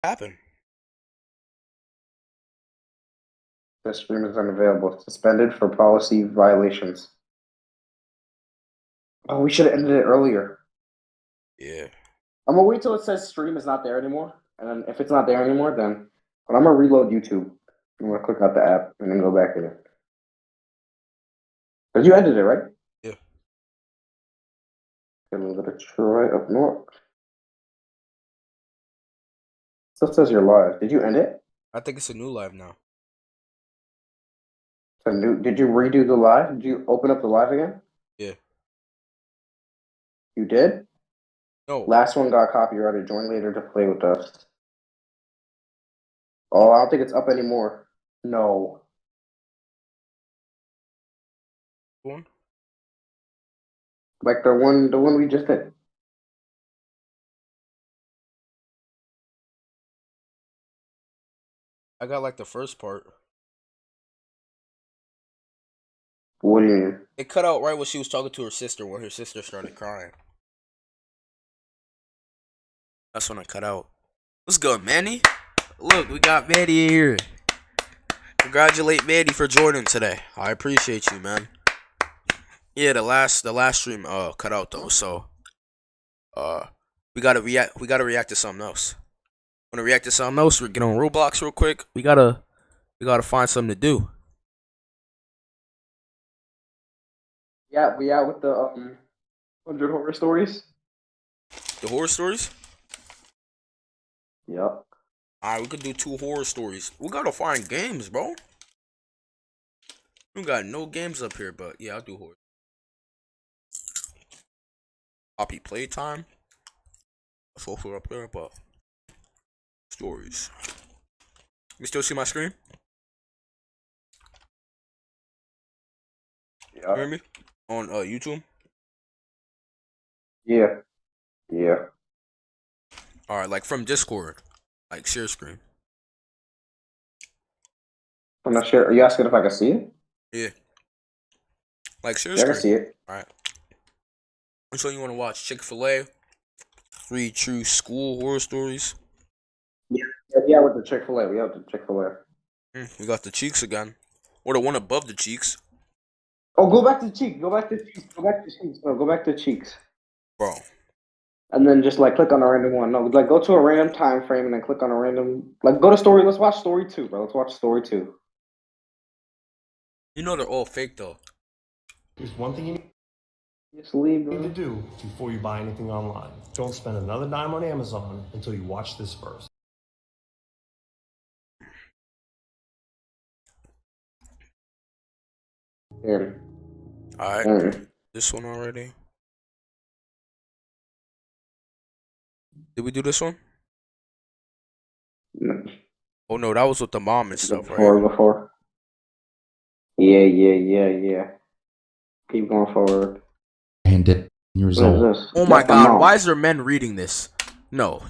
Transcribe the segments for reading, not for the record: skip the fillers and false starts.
Happen. The stream is unavailable. Suspended for policy violations. Oh, we should have ended it earlier. Yeah. I'm gonna wait till it says stream is not there anymore, and then if it's not there anymore, then but I'm gonna reload YouTube. I'm gonna click out the app and then go back in it. Cause you ended it, right? Yeah. A little bit of Troy up north. Still says you're live. Did you end it? I think it's a new live now. So did you redo the live? Did you open up the live again? Yeah. You did? No. Last one got copyrighted. Join later to play with us. Oh, I don't think it's up anymore. No. One. Like the one we just did. I got like the first part. What do you mean? It cut out right when she was talking to her sister when her sister started crying. That's when I cut out. What's good, Manny? Look, we got Manny here. Congratulate Manny for joining today. I appreciate you, man. Yeah, the last stream cut out though, so we gotta react to something else. Wanna react to something else? We get on Roblox real quick. We gotta find something to do. Yeah, we out with the 100 horror stories. The horror stories? Yep. Alright, we could do 2 horror stories. We gotta find games, bro. We got no games up here, but yeah, I'll do horror. Copy playtime. That's also up there, but stories. You still see my screen? You hear Yep. me? On YouTube? Yeah. Yeah. Alright, like from Discord. Like share screen. I'm not sure. Are you asking if I can see it? Yeah. Like share Yeah, I can screen. see it. Alright. Which one you wanna watch? Chick-fil-A? 3 true school horror stories. Yeah. Yeah, with the Chick-fil-A. We have the Chick-fil-A. We got the cheeks again. Or the one above the cheeks. Oh, go back to cheeks. Go back to cheeks. Go back to cheeks. No, go back to cheeks. Bro. And then just like click on a random one. No, like go to a random time frame and then click on a random. Like go to story. Let's watch story two, bro. Let's watch story two. You know they're all fake though. There's one thing you Just leave, need to bro. do before you buy anything online. Don't spend another dime on Amazon until you watch this first. Yeah. Alright. Mm. This one already. Did we do this one? No, Oh no, that was with the mom and stuff, right? before. Yeah. Keep going forward. And it years What old. is this? Oh my That's the god, mom. why is there men reading this? No.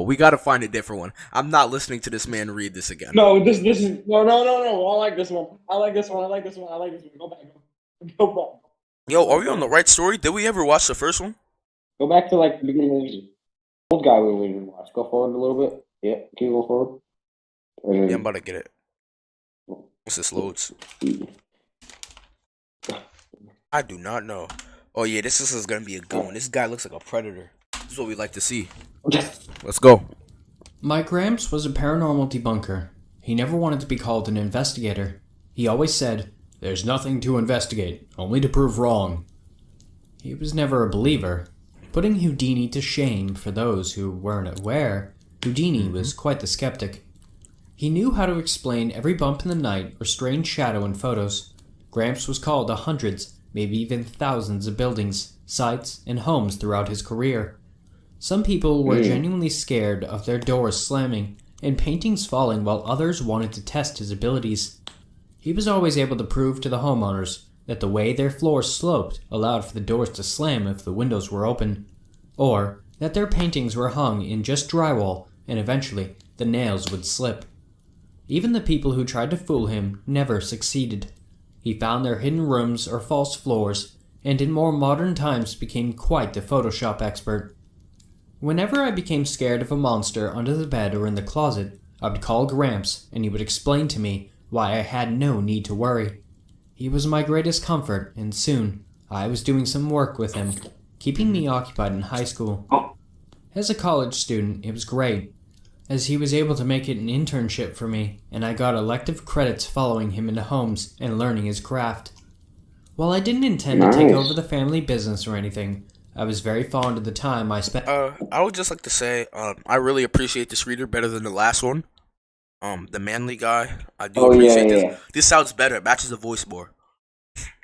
We gotta find a different one. I'm not listening to this man read this again. No, this is no. I like this one. I like this one. Go back. Go back. Yo, are we on the right story? Did we ever watch the first one? Go back to like the beginning of the old guy we didn't watch. Go forward a little bit. Yeah, keep going forward. And Yeah, I'm then, about to get it. Once this loads. I do not know. Oh yeah, this is gonna be a good one. This guy looks like a predator. This is what we like to see. Let's go. Mike Gramps was a paranormal debunker. He never wanted to be called an investigator. He always said, "There's nothing to investigate, only to prove wrong." He was never a believer. Putting Houdini to shame for those who weren't aware, Houdini was quite the skeptic. He knew how to explain every bump in the night or strange shadow in photos. Gramps was called to hundreds, maybe even thousands of buildings, sites, and homes throughout his career. Some people were genuinely scared of their doors slamming and paintings falling, while others wanted to test his abilities. He was always able to prove to the homeowners that the way their floors sloped allowed for the doors to slam if the windows were open, or that their paintings were hung in just drywall and eventually the nails would slip. Even the people who tried to fool him never succeeded. He found their hidden rooms or false floors, and in more modern times became quite the Photoshop expert. Whenever I became scared of a monster under the bed or in the closet, I would call Gramps and he would explain to me why I had no need to worry. He was my greatest comfort, and soon I was doing some work with him, keeping me occupied in high school. As a college student, it was great, as he was able to make it an internship for me, and I got elective credits following him into homes and learning his craft. While I didn't intend to take over the family business or anything, I was very fond of the time I spent. I would just like to say, I really appreciate this reader better than the last one. The manly guy. I do appreciate this. Yeah. This sounds better. It matches the voice more.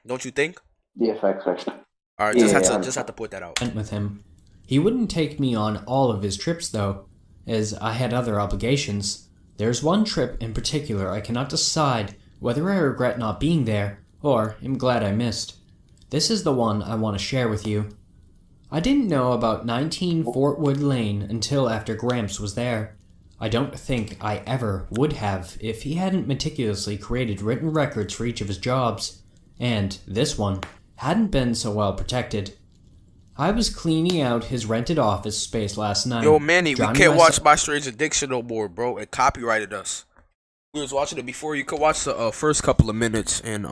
Don't you think? Yeah, facts. Alright, Yeah, just have to put that out. With him. He wouldn't take me on all of his trips though, as I had other obligations. There's one trip in particular I cannot decide whether I regret not being there or am glad I missed. This is the one I want to share with you. I didn't know about 19 Fortwood Lane until after Gramps was there. I don't think I ever would have if he hadn't meticulously created written records for each of his jobs, and this one hadn't been so well protected. I was cleaning out his rented office space last night. Yo, Manny, we drowning can't watch myself- My Strange Addiction no more, bro. It copyrighted us. We was watching it before. You could watch the first couple of minutes and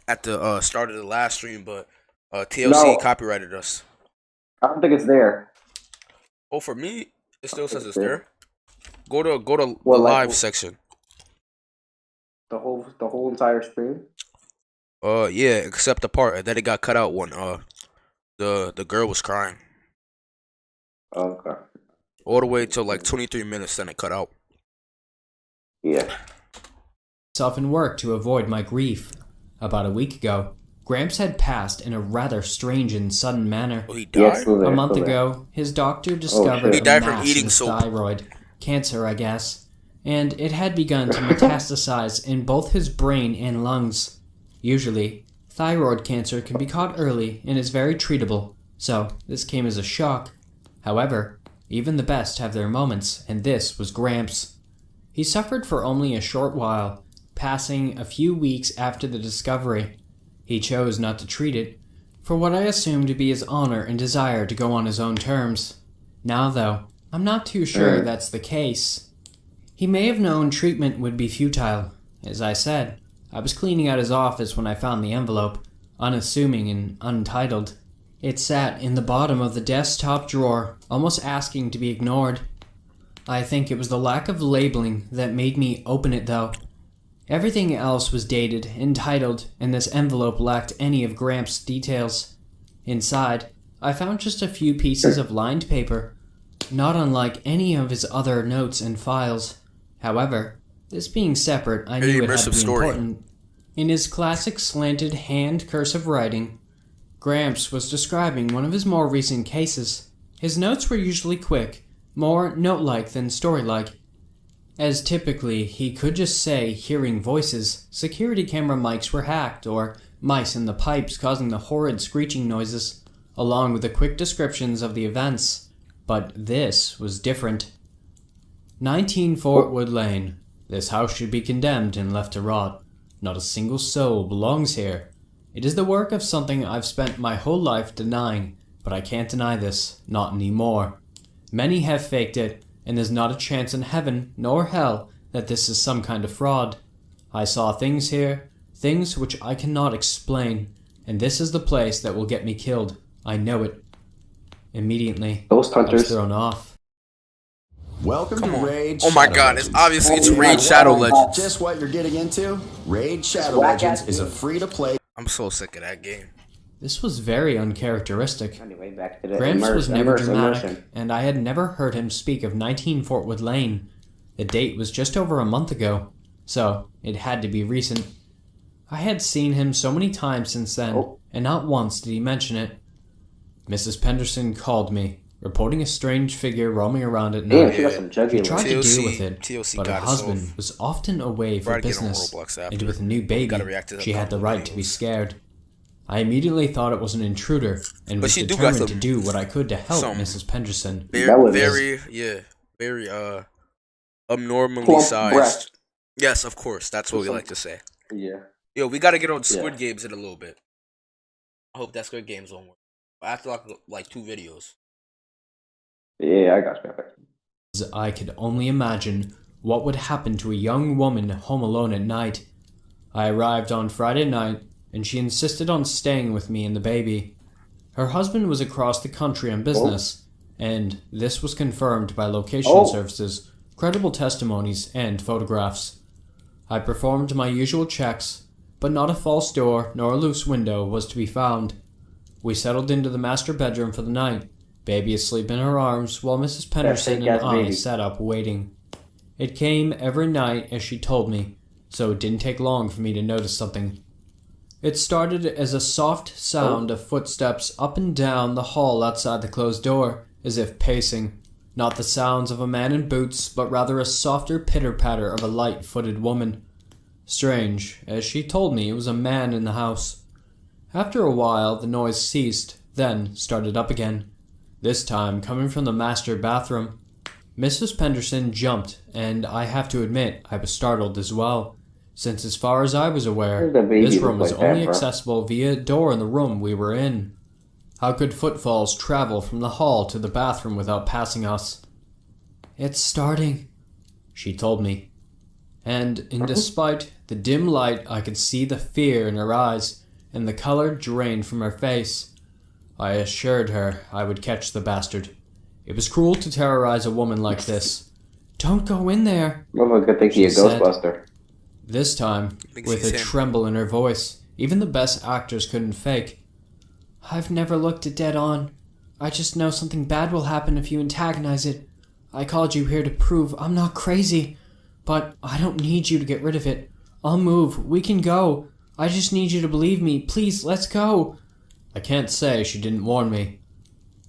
at the start of the last stream, but TLC No. copyrighted us. I don't think it's there. Oh, for me, it still says it's there. Go to Well, the like- live section. The whole entire stream. Yeah, except the part that it got cut out when the girl was crying. Okay. All the way till like 23 minutes, then it cut out. Yeah. myself in work to avoid my grief. About a week ago, Gramps had passed in a rather strange and sudden manner. Oh, he Yeah, died? still there. A month still there. ago, his doctor discovered shit. He a died from mass eating in his soap. thyroid, cancer I guess, and it had begun to metastasize in both his brain and lungs. Usually, thyroid cancer can be caught early and is very treatable, so this came as a shock. However, even the best have their moments, and this was Gramps. He suffered for only a short while, passing a few weeks after the discovery. He chose not to treat it, for what I assumed to be his honor and desire to go on his own terms. Now, though, I'm not too sure that's the case. He may have known treatment would be futile. As I said, I was cleaning out his office when I found the envelope, unassuming and untitled. It sat in the bottom of the desktop drawer, almost asking to be ignored. I think it was the lack of labeling that made me open it, though. Everything else was dated, entitled, and this envelope lacked any of Gramps' details. Inside, I found just a few pieces of lined paper, not unlike any of his other notes and files. However, this being separate, I Very knew it had to immersive be story. important. In his classic slanted hand cursive writing, Gramps was describing one of his more recent cases. His notes were usually quick, more note-like than story-like. As typically, he could just say hearing voices, security camera mics were hacked, or mice in the pipes causing the horrid screeching noises, along with the quick descriptions of the events. But this was different. 19 Fortwood Lane. This house should be condemned and left to rot. Not a single soul belongs here. It is the work of something I've spent my whole life denying, but I can't deny this, not anymore. Many have faked it, and there's not a chance in heaven nor hell that this is some kind of fraud. I saw things here, things which I cannot explain, and this is the place that will get me killed. I know it. Immediately, Ghost I was Hunters. thrown off. Welcome Come to on. Raid Oh my Shadow god, it's Legends. obviously it's Oh my Raid God. Shadow Legends. Just what you're getting into. Raid Shadow whack Legends ass is a game. free-to-play I'm so sick of that game. This was very uncharacteristic. Anyway, back to the Gramps was never dramatic, immersion. and I had never heard him speak of 19 Fortwood Lane. The date was just over a month ago, so it had to be recent. I had seen him so many times since then, Oh. and not once did he mention it. Mrs. Penderson called me, reporting a strange figure roaming around at Damn, night. she got some She jugular. tried to TLC deal with it, TLC but her got us husband off. was often away for Gotta get on business, Roblox and after. with a new baby, Gotta react to the she had the thumbnail right to be videos. scared. I immediately thought it was an intruder, and But was she do got determined to some- do what I could to help some- Mrs. Penderson. That was Very abnormally Plump sized. breast. Yes, of course. That's what we like to say. Yeah. Yo, we gotta get on Squid Yeah. Games in a little bit. I hope that Squid Games won't work. After like 2 videos. Yeah, I got you. I got you. I could only imagine what would happen to a young woman home alone at night. I arrived on Friday night, and she insisted on staying with me and the baby. Her husband was across the country on business, and this was confirmed by location services, credible testimonies, and photographs. I performed my usual checks, but not a false door nor a loose window was to be found. We settled into the master bedroom for the night, baby asleep in her arms, while Mrs. Penderson and I sat up waiting. It came every night as she told me, so it didn't take long for me to notice something. It started as a soft sound of footsteps up and down the hall outside the closed door, as if pacing. Not the sounds of a man in boots, but rather a softer pitter-patter of a light-footed woman. Strange, as she told me it was a man in the house. After a while, the noise ceased, then started up again, this time coming from the master bathroom. Mrs. Penderson jumped, and I have to admit I was startled as well, since as far as I was aware, this room was only accessible via a door in the room we were in. How could footfalls travel from the hall to the bathroom without passing us? "It's starting," she told me. And despite the dim light, I could see the fear in her eyes, and the color drained from her face. I assured her I would catch the bastard. It was cruel to terrorize a woman like this. "Don't go in there," Well, good thing he's a Ghostbuster. this time with a tremble in her voice even the best actors couldn't fake. "I've never looked it dead on. I just know something bad will happen if you antagonize it. I called you here to prove I'm not crazy, but I don't need you to get rid of it. I'll move. We can go. I just need you to believe me. Please, let's go." I can't say she didn't warn me.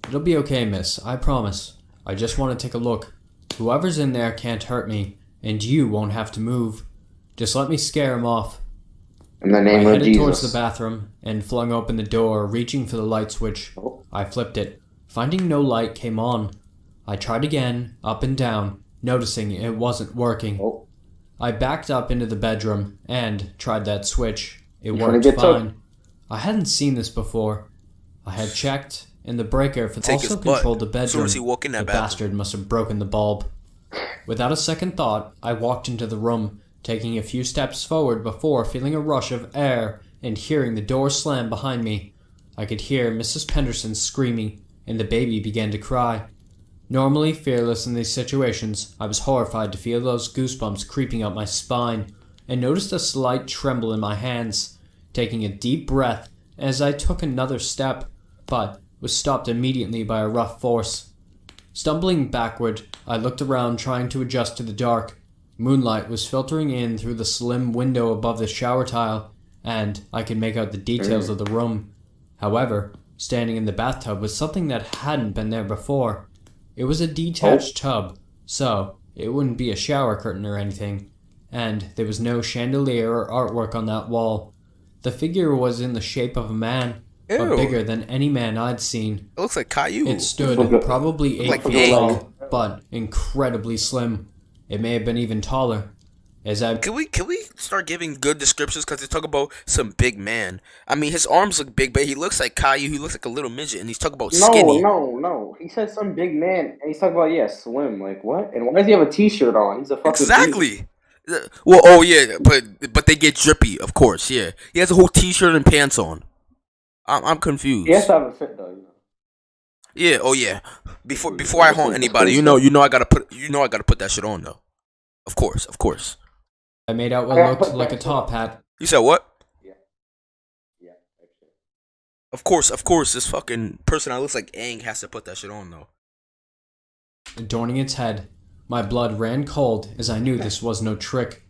"It'll be okay, miss. I promise. I just want to take a look. Whoever's in there can't hurt me, and you won't have to move. Just let me scare him off." In the name I of headed Jesus. towards the bathroom and flung open the door, reaching for the light switch. I flipped it. Finding no light came on. I tried again, up and down, noticing it wasn't working. I backed up into the bedroom and tried that switch. It worked fine. I hadn't seen this before. I had checked, and the breaker also controlled the bedroom. The bastard must have broken the bulb. Without a second thought, I walked into the room, taking a few steps forward before feeling a rush of air and hearing the door slam behind me. I could hear Mrs. Penderson screaming, and the baby began to cry. Normally fearless in these situations, I was horrified to feel those goosebumps creeping up my spine, and noticed a slight tremble in my hands, taking a deep breath as I took another step, but was stopped immediately by a rough force. Stumbling backward, I looked around trying to adjust to the dark. Moonlight was filtering in through the slim window above the shower tile, and I could make out the details of the room. However, standing in the bathtub was something that hadn't been there before. It was a detached tub, so it wouldn't be a shower curtain or anything, and there was no chandelier or artwork on that wall. The figure was in the shape of a man, but bigger than any man I'd seen. It looks like Caillou. It stood probably 8 feet tall, but incredibly slim. It may have been even taller. Can we start giving good descriptions? Because they talk about some big man. I mean, his arms look big, but he looks like Caillou. He looks like a little midget, and he's talking about skinny. No. He said some big man, and he's talking about, slim. Like, what? And why does he have a t-shirt on? He's a fucking Exactly. Well, oh yeah, but they get drippy, of course. Yeah, he has a whole t-shirt and pants on. I'm confused. He has to have a fit, though. Yeah. Oh yeah. Before I haunt anybody, you know I gotta put that shit on though. Of course. I made out what looked like a top hat. You said what? Yeah. Of course, this fucking person that looks like Aang has to put that shit on though. Adorning its head, my blood ran cold as I knew this was no trick.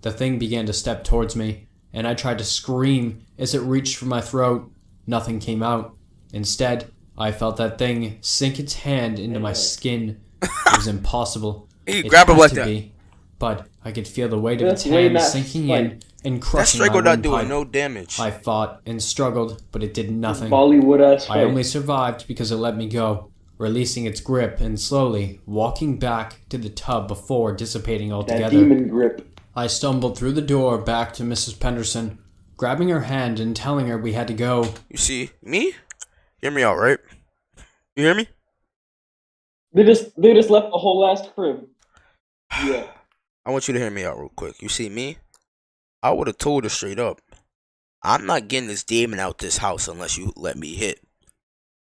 The thing began to step towards me, and I tried to scream as it reached for my throat. Nothing came out. Instead, I felt that thing sink its hand into my skin. It was impossible. Hey, grab it like that. Be, but I could feel the weight of its hand sinking in and crushing my windpipe. doing no damage. I fought and struggled, but it did nothing. Bollywood-ass I only survived because it let me go, releasing its grip and slowly walking back to the tub before dissipating altogether. That demon grip. I stumbled through the door back to Mrs. Penderson, grabbing her hand and telling her we had to go. You see, me? Hear me out, right? You hear me? They just left the whole last crib. Yeah. I want you to hear me out real quick. You see me? I would have told her straight up. I'm not getting this demon out this house unless you let me hit.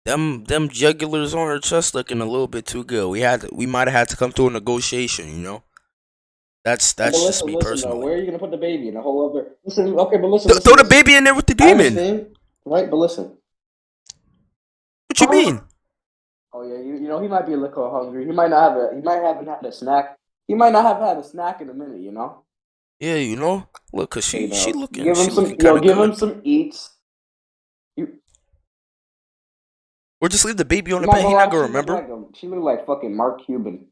Them jugulars on her chest looking a little bit too good. We might have had to come to a negotiation, you know? That's But just me listen, though, personally. where are you gonna put the baby in a whole other? Listen, okay, but listen. Throw the listen. baby in there with the I demon. understand, right? But listen. What you mean? Oh yeah, you know he might be a little hungry. He might haven't had a snack. He might not have had a snack in a minute. You know. Yeah, you know. Look, cause You she know, looking give him some. kind of Give good. him some eats. Or just leave the baby on the I'm bed. He lie, not gonna she look remember. she look like fucking Mark Cuban.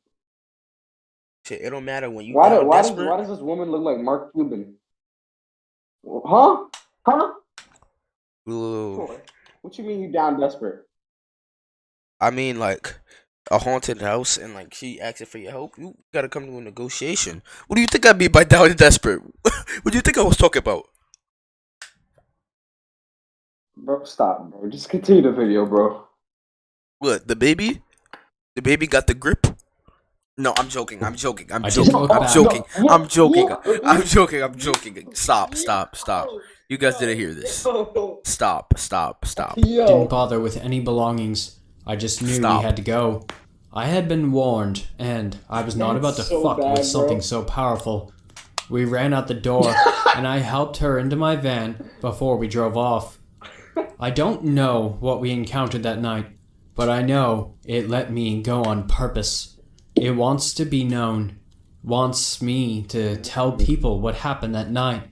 Shit, it don't matter when you Why down why desperate. does this woman look like Mark Cuban? Huh? Ooh. Sure. What you mean you down desperate? I mean, like a haunted house, and like she asking for your help. You gotta come to a negotiation. What do you think I mean by down desperate? What do you think I was talking about? Bro, stop, bro. Just continue the video, bro. What, the baby? The baby got the grip? No, I'm joking. I'm joking. I'm I didn't joking. look I'm back. joking. No, I'm joking. no, I'm joking. I'm joking. Stop. You guys didn't hear this. Stop. Didn't Yo. bother with any belongings. I just knew Stop. we had to go. I had been warned, and I was not That's about to so fuck bad, with something bro. so powerful. We ran out the door, and I helped her into my van before we drove off. I don't know what we encountered that night, but I know it let me go on purpose. It wants to be known, wants me to tell people what happened that night.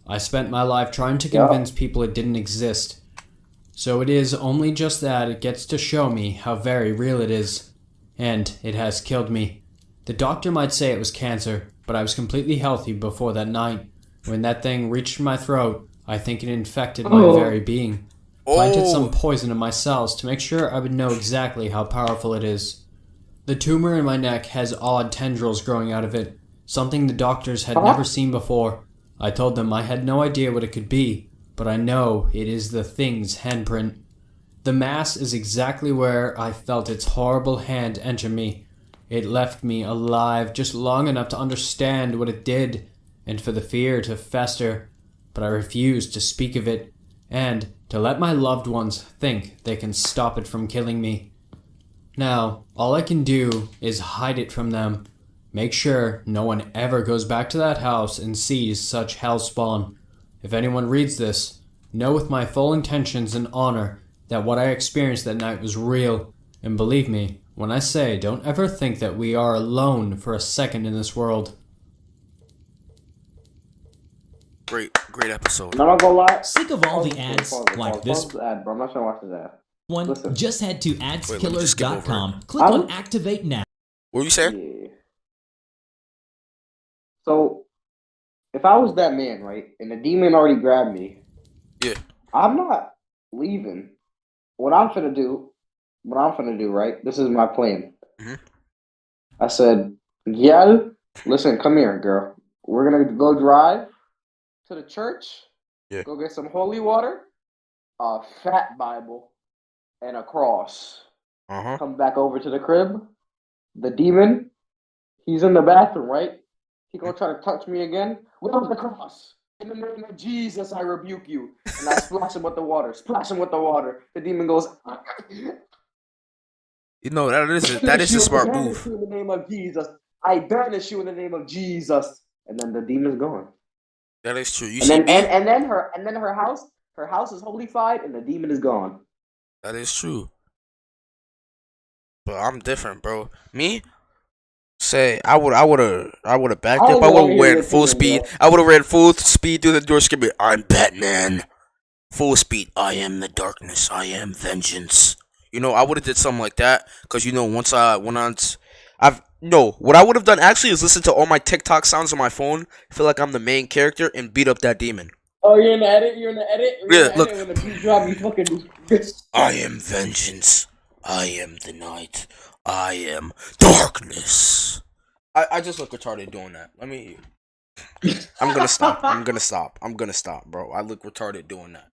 I spent my life trying to Yeah. convince people it didn't exist. So it is only just that it gets to show me how very real it is. And it has killed me. The doctor might say it was cancer, but I was completely healthy before that night. When that thing reached my throat, I think it infected my Oh. very being. Planted some Oh, poison in my cells to make sure I would know exactly how powerful it is. The tumor in my neck has odd tendrils growing out of it, something the doctors had never seen before. I told them I had no idea what it could be, but I know it is the thing's handprint. The mass is exactly where I felt its horrible hand enter me. It left me alive just long enough to understand what it did, and for the fear to fester, but I refused to speak of it, and to let my loved ones think they can stop it from killing me. Now, all I can do is hide it from them. Make sure no one ever goes back to that house and sees such hellspawn. If anyone reads this, know with my full intentions and honor that what I experienced that night was real. And believe me, when I say don't ever think that we are alone for a second in this world. great episode. I'm not gonna lie. Sick of all the ads like this Pause the ad, bro. I'm not trying to watch this ad. one? Listen. Just head to let me just skip over adskillers.com. Click I'm- on Activate Now. What were you saying? Yeah. So, if I was that man, right, and the demon already grabbed me, Yeah. I'm not leaving. What I'm finna do, right? This is my plan. Mhm. I said, "Yel, listen, come here, girl. We're gonna go drive to the church. Yeah. Go get some holy water, a fat Bible, and a cross. Uh-huh. Come back over to the crib. The demon, he's in the bathroom, right? He gonna try to touch me again. Without the cross. In the name of Jesus, I rebuke you. And I splash him with the water. Splash him with the water. The demon goes, You know, that is a smart I banish move. you in the name of Jesus. I banish you in the name of Jesus. And then the demon's gone. That is true. You And see then me? and then her house is holified and the demon is gone. That is true. But I'm different, bro. Me? Say I would have backed I up. don't I know would what have you're ran full thinking, speed. I would have ran full speed through the door screaming, I'm Batman. Full speed. I am the darkness. I am vengeance. You know, I would have did something like that. Cause you know, once I went on what I would have done actually is listen to all my TikTok sounds on my phone, feel like I'm the main character, and beat up that demon. Oh, you're in the edit? You're in the edit? Yeah, look. When the beat drop, you fucking... I am vengeance. I am the night. I am darkness. I just look retarded doing that. I'm gonna stop, bro. I look retarded doing that.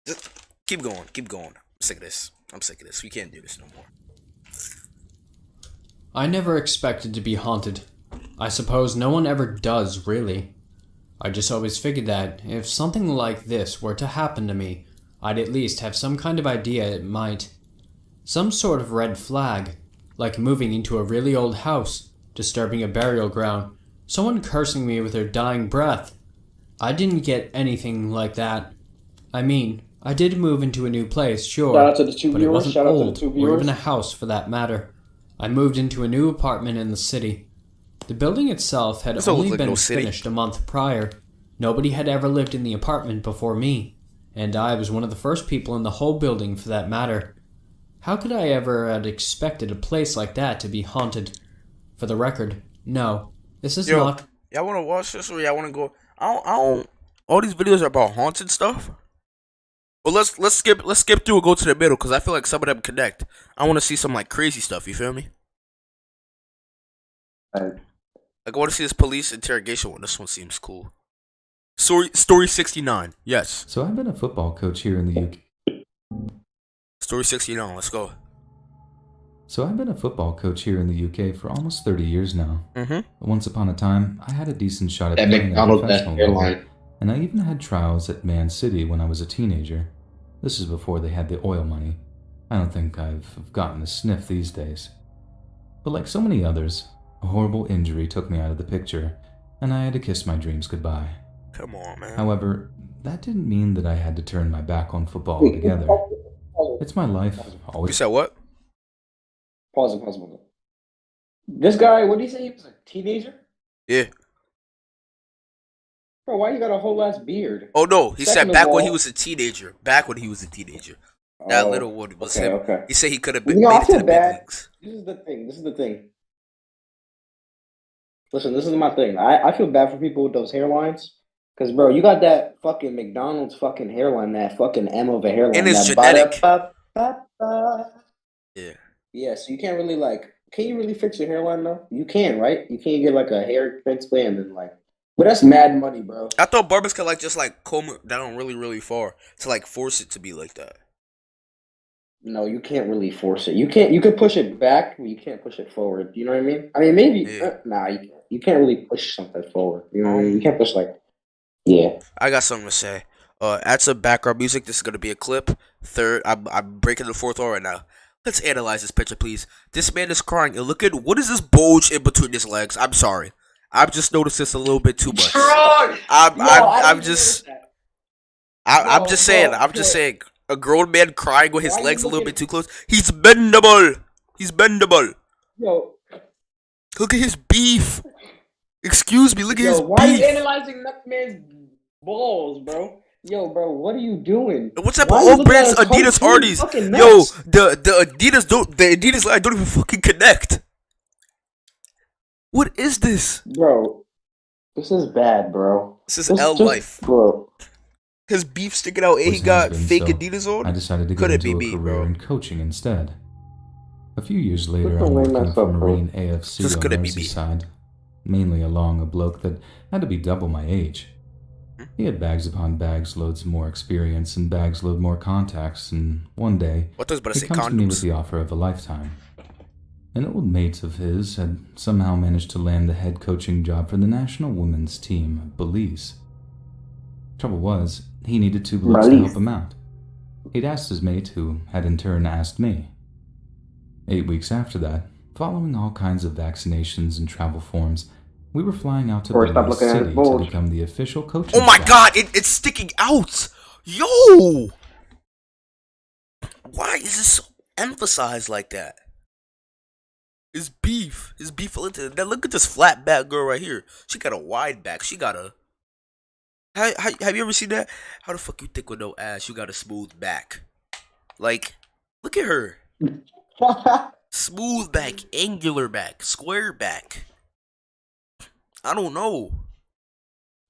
Just keep going. I'm sick of this. I'm sick of this. We can't do this no more. I never expected to be haunted. I suppose no one ever does, really. I just always figured that if something like this were to happen to me, I'd at least have some kind of idea it might. Some sort of red flag, like moving into a really old house, disturbing a burial ground, someone cursing me with their dying breath. I didn't get anything like that. I mean, I did move into a new place, sure, Shout out to the two but it viewers. wasn't Shout out to the old, two or viewers. even a house for that matter. I moved into a new apartment in the city. The building itself had This don't look only like been no city. finished a month prior. Nobody had ever lived in the apartment before me, and I was one of the first people in the whole building for that matter. How could I ever have expected a place like that to be haunted? For the record, no. This is Yo, not... y'all want to watch this or y'all want to go? I don't. All these videos are about haunted stuff. Well, let's skip through and go to the middle because I feel like some of them connect. I want to see some like crazy stuff. You feel me? Right. Like I want to see this police interrogation one. This one seems cool. Story 69. Yes. So I've been a football coach here in the UK. Story 69. Let's go. So I've been a football coach here in the UK for almost 30 years now. Mm-hmm. Once upon a time, I had a decent shot at That playing at McDonald's, that professional level, airline. and I even had trials at Man City when I was a teenager. This is before they had the oil money. I don't think I've gotten a sniff these days. But like so many others, a horrible injury took me out of the picture, and I had to kiss my dreams goodbye. Come on, man. However, that didn't mean that I had to turn my back on football altogether. It's my life, You always. said what? Pause. This guy, what did he say? He was a teenager? Yeah. Bro, why you got a whole ass beard? Oh no, he Second said of back when he all- was a teenager. Back when he was a teenager. That Oh, little one was okay, him. okay. He said he could have You been know, I made it to feel the big bad. leagues. This is the thing. Listen, this is my thing. I feel bad for people with those hairlines. Because, bro, you got that fucking McDonald's fucking hairline, that fucking M of a hairline. And it's that genetic. ba-da-ba-ba-ba. Yeah. Yeah, so you can't really, like, can you really fix your hairline, though? You can, right? You can't get, like, a hair transplant and then, like, but that's mad money, bro. I thought barbers could like just like comb it down really, really far to like force it to be like that. No, you can't really force it. You can push it back, but you can't push it forward. You know what I mean? I mean, maybe, Yeah. nah, you can't. You can't really push something forward. You know what I mean? You can't push, like, yeah. I got something to say. Add some background music. This is gonna be a clip. Third, I'm breaking the fourth wall right now. Let's analyze this picture, please. This man is crying, and look at what is this bulge in between his legs? I'm sorry, I've just noticed this a little bit too much. I'm just saying. A grown man crying with his Why you legs a little looking- bit too close. He's bendable. He's bendable. Yo, Look at his beef. Excuse me. Look at his why are you beef. analyzing that man's balls, bro? Yo, bro, what are you doing? What type Why of you old looking brands at a Adidas cartoon? are these? Fucking Yo, nuts. the Adidas line don't even fucking connect. What is this? Bro, this is bad, bro. This is This L just- life. Bro. His beef sticking out, and he Always got has been, fake so Adidas on. I decided to get Couldn't into be a me, career bro. in coaching instead. A few years later, the I'm way working messed for up, bro. Marine AFC This on couldn't be me. Merseyside, mainly along a bloke that had to be double my age. He had bags upon bags, loads more experience, and bags load more contacts, and one day, What does but I he say comes to me with condoms? the offer of a lifetime. An old mate of his had somehow managed to land the head coaching job for the national women's team, Belize. Trouble was, he needed two blokes to help him out. He'd asked his mate, who had in turn asked me. 8 weeks after that, following all kinds of vaccinations and travel forms, we were flying out to Or stop Belize looking at his City to bulge. become the official coaching Oh my staff. god, it's sticking out. Yo, why is this so emphasized like that? His beef fell into that. Look at this flat back girl right here. She got a wide back. She got a. Have you ever seen that? How the fuck you think with no ass? You got a smooth back. Like, look at her. Smooth back, angular back, square back. I don't know.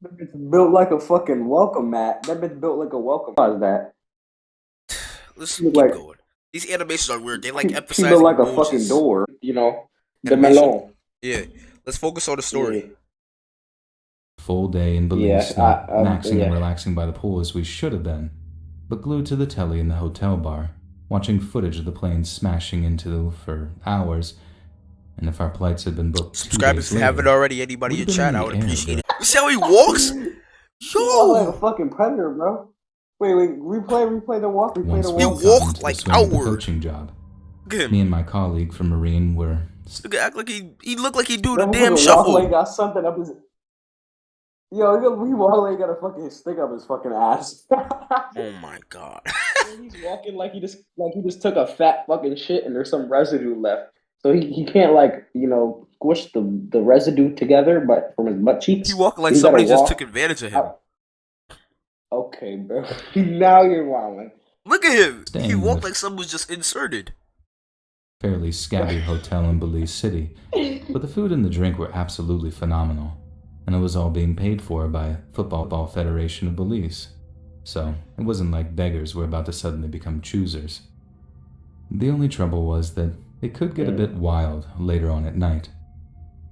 That bitch built like a fucking welcome mat. That bitch built like a welcome. How's that? Let's Look keep like- going. These animations are weird. They like She emphasize built like a bulges. fucking door. You know, the Animation. melon. Yeah. Let's focus on the story. Full day in Belize, Yeah, not maxing yeah. and relaxing by the pool as we should have been, but glued to the telly in the hotel bar, watching footage of the plane smashing into for hours, and if our flights had been booked 2 Subscribers, days if you haven't later, already, anybody in we'd been chat, in I the would air, appreciate it. but You see how he walks? You walk like a Yo! fucking predator, bro. Wait, replay the walk. Replay once the we walk. He walked got into the like swing of the outward. coaching job, Look at me him. and my colleague from Marine were Look, act like he looked like he do the That damn motherfucker walk like shuffle. he got something up his. Yo, he walk like he got a fucking stick up his fucking ass. Oh my god. He's walking like he just took a fat fucking shit and there's some residue left. So he can't like, squish the residue together, but from his butt cheeks. He walked like He gotta somebody just walk took advantage of him. out. Okay, bro. Now you're wilding. Look at him. He Staying walked with- like someone was just inserted. fairly scabby hotel in Belize City, but the food and the drink were absolutely phenomenal, and it was all being paid for by Football Federation of Belize, so it wasn't like beggars were about to suddenly become choosers. The only trouble was that it could get a bit wild later on at night.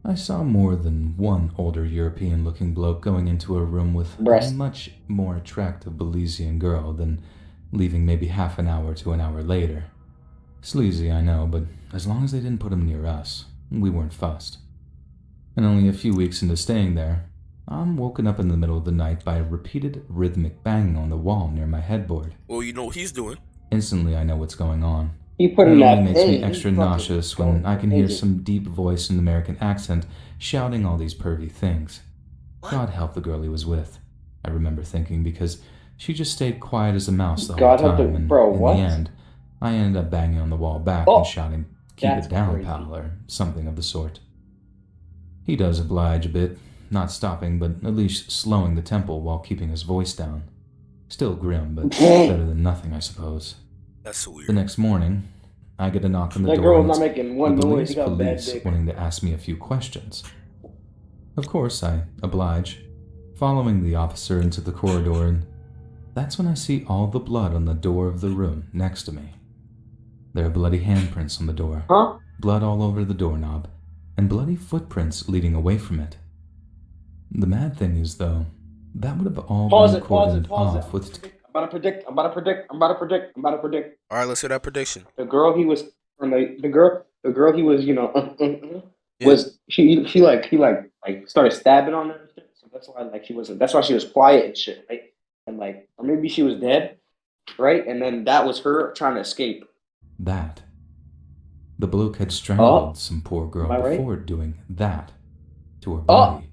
I saw more than one older European-looking bloke going into a room with Breast. a much more attractive Belizean girl than leaving maybe half an hour to an hour later. Sleazy, I know, but as long as they didn't put him near us, we weren't fussed. And only a few weeks into staying there, I'm woken up in the middle of the night by a repeated rhythmic banging on the wall near my headboard. Well, you know what he's doing. Instantly, I know what's going on. He put It in that. only makes me Hey, extra he fucking- nauseous when I can hear Hey, some deep voice in an American accent shouting all these pervy things. God help the girl he was with, I remember thinking, because she just stayed quiet as a mouse the whole God help time, the- and bro, in what? the end, I ended up banging on the wall back Oh, and shouting, "Keep that's it down, crazy. pal," or something of the sort. He does oblige a bit, not stopping, but at least slowing the tempo while keeping his voice down. Still grim, but better than nothing, I suppose. That's so The weird. next morning, I get a knock on the That door, girl's and not it's making one the noise. Belize He got bad police dick. wanting to ask me a few questions. Of course, I oblige, following the officer into the corridor, and that's when I see all the blood on the door of the room next to me. There are bloody handprints on the door, Huh? blood all over the doorknob, and bloody footprints leading away from it. The mad thing is, though, that would have all Pause been it. Pause cordoned it. Pause off it. with I'm about to predict. All right, let's hear that prediction. The girl he was from the girl he was Yeah. was he started stabbing on her and shit. So that's why she was quiet and shit, right? And or maybe she was dead, right? And then that was her trying to escape. that. The bloke had strangled Oh. some poor girl Am I right? before doing that to her Oh. body.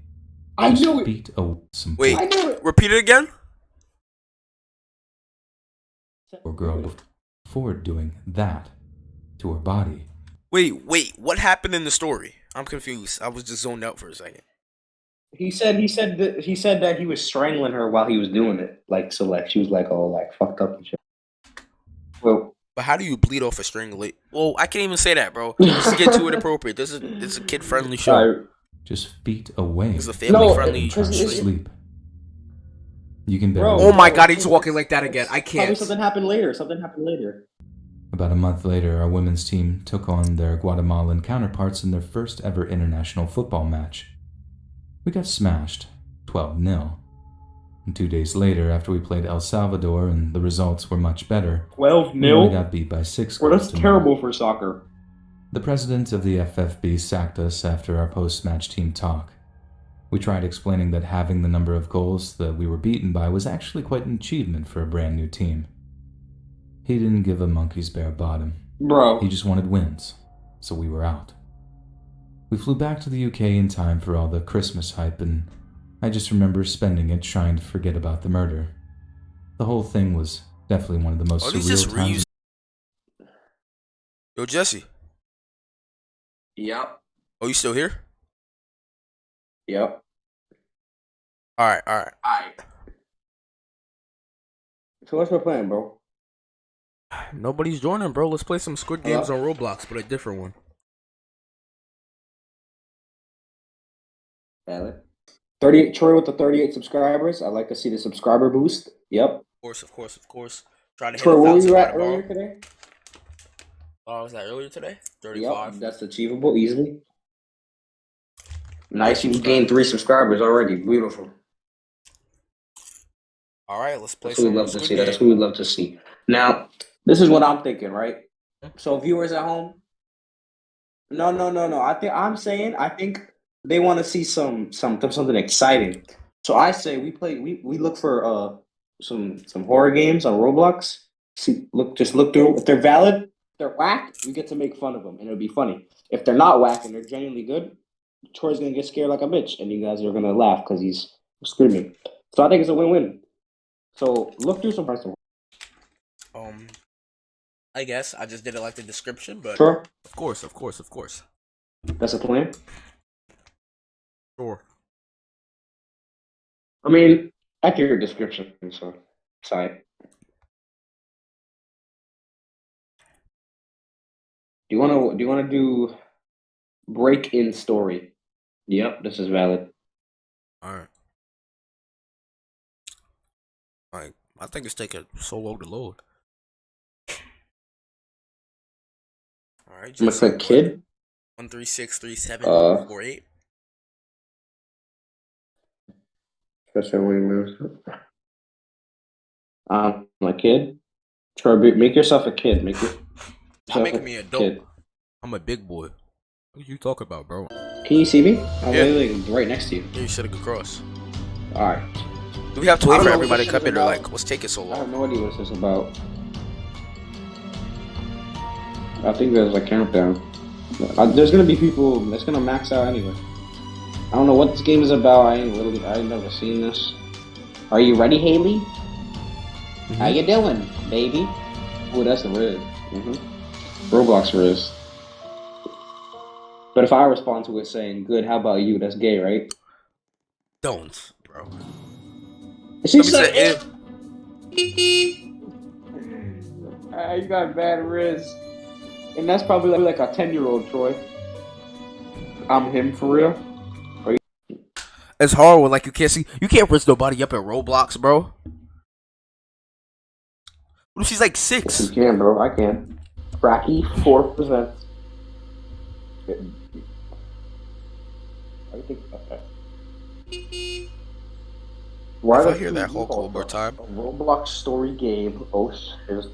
I Just knew it. beat some Wait. I knew it. Repeat it again? poor girl before doing that to her body. Wait. What happened in the story? I'm confused. I was just zoned out for a second. He said that he was strangling her while he was doing it. She was all fucked up and shit. Well, But how do you bleed off a strangulate? Well, I can't even say that, bro. This is get too inappropriate. This is a kid-friendly show. sorry. Just feet away It's a from family-friendly trying to it's- show. sleep. You can Bro. barely. Oh my god, he's walking like that again. I Probably can't. something happened later. About a month later, our women's team took on their Guatemalan counterparts in their first ever international football match. We got smashed, 12-0. And 2 days later, after we played El Salvador and the results were much better, 12 we only got beat by 6 Well, goals that's to nil. terrible for soccer. The president of the FFB sacked us after our post-match team talk. We tried explaining that having the number of goals that we were beaten by was actually quite an achievement for a brand new team. He didn't give a monkey's bare bottom. Bro. He just wanted wins, so we were out. We flew back to the UK in time for all the Christmas hype, and I just remember spending it trying to forget about the murder. The whole thing was definitely one of the most Are these just surreal times. Yo, Jesse. Yep. Oh, you still here? Yep. All right. Alright. So what's my plan, bro? Nobody's joining, bro. Let's play some Squid Games on Roblox, but a different one. Valid. 38 Troy with the 38 subscribers. I'd like to see the subscriber boost. Yep. Of course. Try to hit Troy, where were 1,000 you by at tomorrow. earlier today? Oh, was that earlier today? Yep, 35. that's achievable easily. Nice, you gained 3 subscribers already. Beautiful. All right, let's play That's what some we love to Squid see. Game. That's what we love to see. Now, This is what I'm thinking, right? So viewers at home, no. I think they want to see something exciting. So I say we look for some horror games on Roblox. Just look through. If they're valid, if they're whack, we get to make fun of them, and it'll be funny. If they're not whack and they're genuinely good, Troy's gonna get scared like a bitch, and you guys are gonna laugh because he's screaming. So I think it's a win-win. So look through some person. I guess I just didn't like the description, but Sure, of course. that's a plan. Sure. I mean, accurate description. So, sorry. Do you wanna do break-in story? Yep, this is valid. Alright. Like, I think it's taking so long to load. Alright, I'm a kid. 1363748. My kid. Troy, make yourself a kid. Make it. Not making me adult. Kid. I'm a big boy. What are you talking about, bro? Can you see me? I'm Yeah. literally right next to you. Yeah, you sitting across. Alright. Do we have to wait I don't for know everybody what to this come is in, or about. like, what's taking so I have long? no idea what this is about. I think there's a countdown. There's gonna be people that's gonna max out anyway. I don't know what this game is about. I ain't never seen this. Are you ready, Haley? How you doing, baby? Oh, that's the Riz. Roblox Riz. But if I respond to it saying, "Good, how about you?" That's gay, right? Don't, bro. She Let me said, say you got bad Riz. And that's probably like a 10-year-old, Troy. I'm him for real. It's hard when like you can't rinse nobody up in Roblox, bro. What if she's like 6? You can, bro. I can. Cracky 4%. I think about that. Why If I the hear that Hulk one more time. A Roblox story game. Oh shit.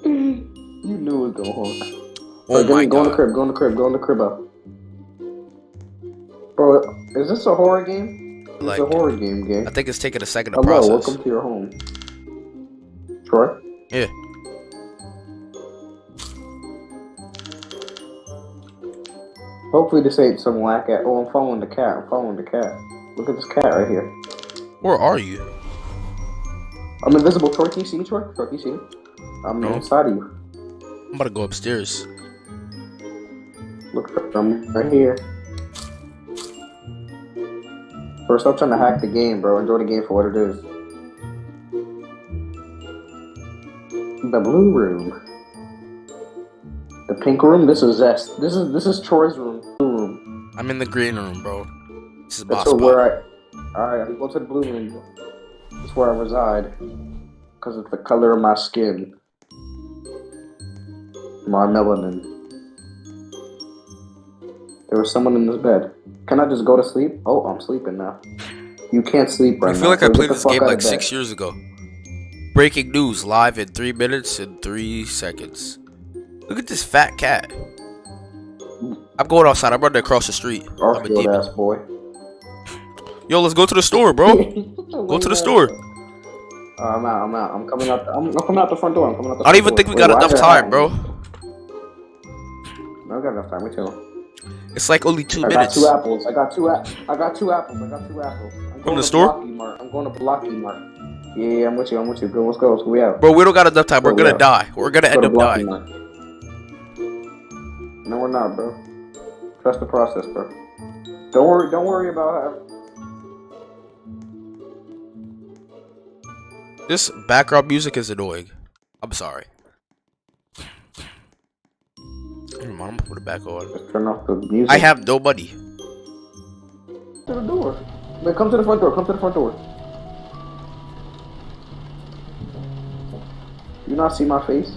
You knew it was going Hulk. Oh my Go in the god. crib. Go in the crib. Go in the crib up. Bro, is this a horror game? It's Like, a horror game, gang. I think it's taking a second to Hello, process. welcome to your home. Troy? Yeah. Hopefully this ain't some whack at. Oh, I'm following the cat. Look at this cat right here. Where are you? I'm invisible. Troy, can you see me, Troy? Can you see me? I'm No. inside of you. I'm about to go upstairs. Look, I'm right here. Bro, stop trying to hack the game, bro. Enjoy the game for what it is. The blue room. The pink room. This is Zest. This is Troy's room. Blue room. I'm in the green room, bro. This is That's boss where spot. Alright, I'm going to the blue room. That's where I reside. Because it's the color of my skin. My melanin. There was someone in this bed. Can I just go to sleep? Oh, I'm sleeping now. You can't sleep right I now. feel like I so get played the this fuck game out like of bed. 6 years ago. Breaking news live in 3 minutes and 3 seconds. Look at this fat cat. I'm going outside. I'm running across the street. I'm a Arfield demon. ass boy. Yo, let's go to the store, bro. Go to the store. I'm out. I'm coming out. I'm coming out the front door. I don't even think we got enough time, bro. No, I got enough time. We chill. It's like only 2 I got minutes. 2 apples. I got two apples. I'm From the to store? Blocky Mart. I'm going to Blocky Mart. Yeah, I'm with you. Go, let's go. We out. Bro, we don't got enough time. We're Oh, gonna yeah. die. We're gonna Go end to up Blocky dying. Mart. No, we're not, bro. Trust the process, bro. Don't worry about how. This background music is annoying. I'm sorry. I'm gonna put it back on. Just turn off the music. I have no money. To the door. Man, come to the front door. You not see my face?